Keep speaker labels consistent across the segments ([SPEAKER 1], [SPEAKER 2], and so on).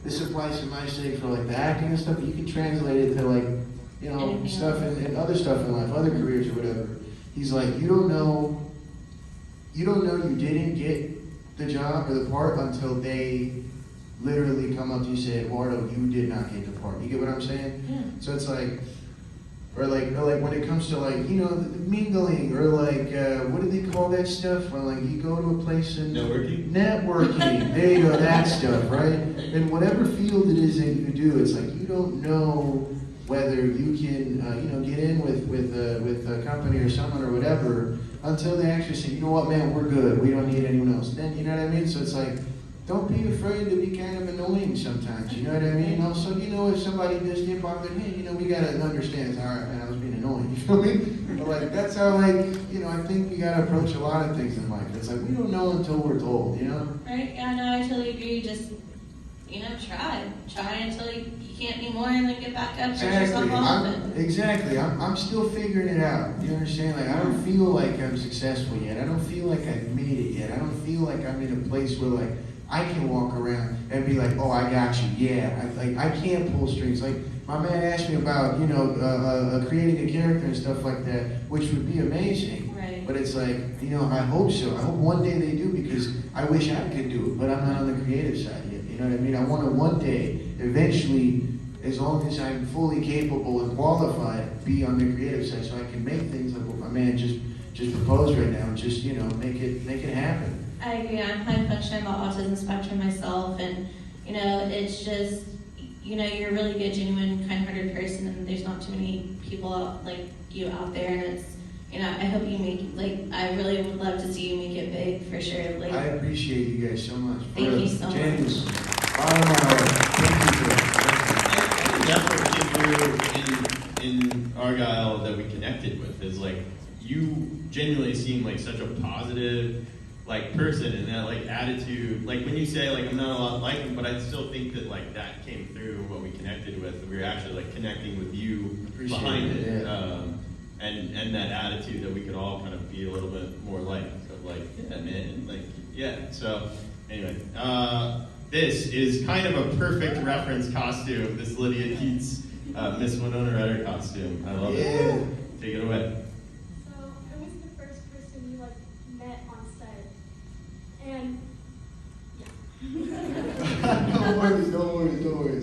[SPEAKER 1] this applies to my sake for like the acting and stuff, but you can translate it to like, you know, stuff and other stuff in life, other careers or whatever. He's like, you don't know you didn't get the job or the part until they literally come up to you and say, Eduardo, you did not get the part. You get what I'm saying?
[SPEAKER 2] Yeah.
[SPEAKER 1] So it's like, or like when it comes to like, you know, the mingling, or like, what do they call that stuff? When like you go to a place and networking, there you go, that stuff, right? And whatever field it is that you do, it's like you don't know whether you can, you know, get in with a company or someone or whatever until they actually say, you know what, man, we're good. We don't need anyone else. Then, you know what I mean? So it's like, don't be afraid to be kind of annoying sometimes, you know what I mean? Also, you know, if somebody does get bothered, hey, you know, we gotta understand, it's all right, man, I was being annoying, you feel me? But like, that's how, like, you know, I think we gotta approach a lot of things in life. It's like, we don't know until we're told, you know?
[SPEAKER 2] Right, yeah, no, I totally agree. Just, you know, try until you can't anymore, and then get back up, brush yourself off.
[SPEAKER 1] Exactly, I'm still figuring it out, you understand? Like, I don't feel like I'm successful yet. I don't feel like I've made it yet. I don't feel like I'm in a place where, like, I can walk around and be like, oh, I got you, yeah. I can't pull strings. Like, my man asked me about, you know, creating a character and stuff like that, which would be amazing.
[SPEAKER 2] Right.
[SPEAKER 1] But it's like, you know, I hope so. I hope one day they do, because I wish I could do it, but I'm not on the creative side yet. You know what I mean? I want to one day, eventually, as long as I'm fully capable and qualified, be on the creative side, so I can make things like what my man just proposed right now, and just, you know, make it happen.
[SPEAKER 2] I agree. I'm high functioning about autism spectrum myself, and you know, it's just, you know, you're a really good, genuine, kind-hearted person, and there's not too many people like you out there, and it's, you know, I hope you make, like, I really would love to see you make it big for sure. Like,
[SPEAKER 1] I appreciate you guys so much.
[SPEAKER 2] Thank you so much.
[SPEAKER 1] Bottom of my heart. Thank you for that.
[SPEAKER 3] That's what came through in Argyle that we connected with, is like, you genuinely seem like such a positive, like, person, and that, like, attitude, like, when you say, like, I'm not a lot like him, but I still think that, like, that came through what we connected with. We were actually, like, connecting with you behind it,
[SPEAKER 1] yeah.
[SPEAKER 3] And that attitude that we could all kind of be a little bit more like, of like, yeah, man, like, yeah. So, anyway, this is kind of a perfect reference costume, this Lydia Keats, Miss Winona Ryder costume. I love it. Take it away.
[SPEAKER 4] And
[SPEAKER 1] Don't worry.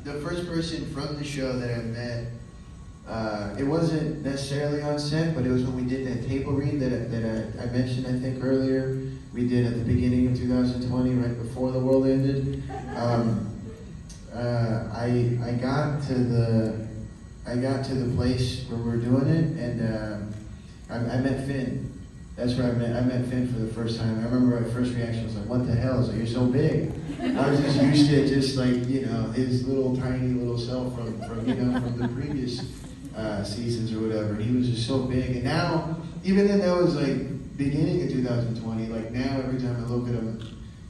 [SPEAKER 1] The first person from the show that I met, it wasn't necessarily on set, but it was when we did that table read that I mentioned, I think, earlier. We did at the beginning of 2020, right before the world ended. I got to the place where we were doing it, and I met Finn. That's where I met Finn for the first time. I remember my first reaction was like, what the hell? It's like, you're so big. I was just used to just like, you know, his little tiny little self from the previous seasons or whatever. And he was just so big. And now, even then, that was like beginning of 2020. Like now, every time I look at him,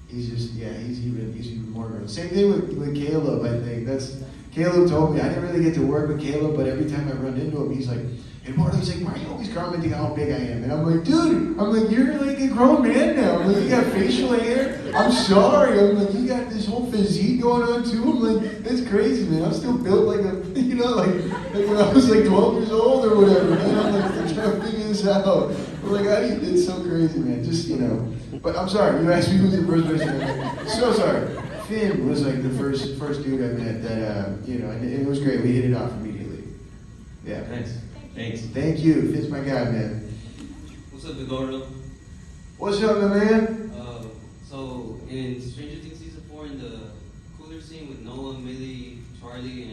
[SPEAKER 1] he's just, yeah, he's even more grown. Same thing with Caleb, I think. Caleb told me, I didn't really get to work with Caleb, but every time I run into him, he's like, Eduardo's like, why are you always commenting how big I am? And I'm like, dude, you're like a grown man now. I'm like, you got facial hair? I'm sorry. I'm like, you got this whole physique going on too? I'm like, that's crazy, man. I'm still built like a, you know, like when I was like 12 years old or whatever, man. I'm like, trying to figure this out. I'm like, how do you, it's so crazy, man. Just, you know. But I'm sorry, you asked me who's the first person I met. So sorry. Finn was like the first dude I met that, you know, and it was great. We hit it off immediately. Yeah.
[SPEAKER 3] Nice. Thanks.
[SPEAKER 1] Thank you. Finn's my guy, man.
[SPEAKER 5] What's up, Eduardo?
[SPEAKER 1] What's up, my man?
[SPEAKER 5] So in Stranger Things season 4, in the cooler scene with Noah, Millie, Charlie, and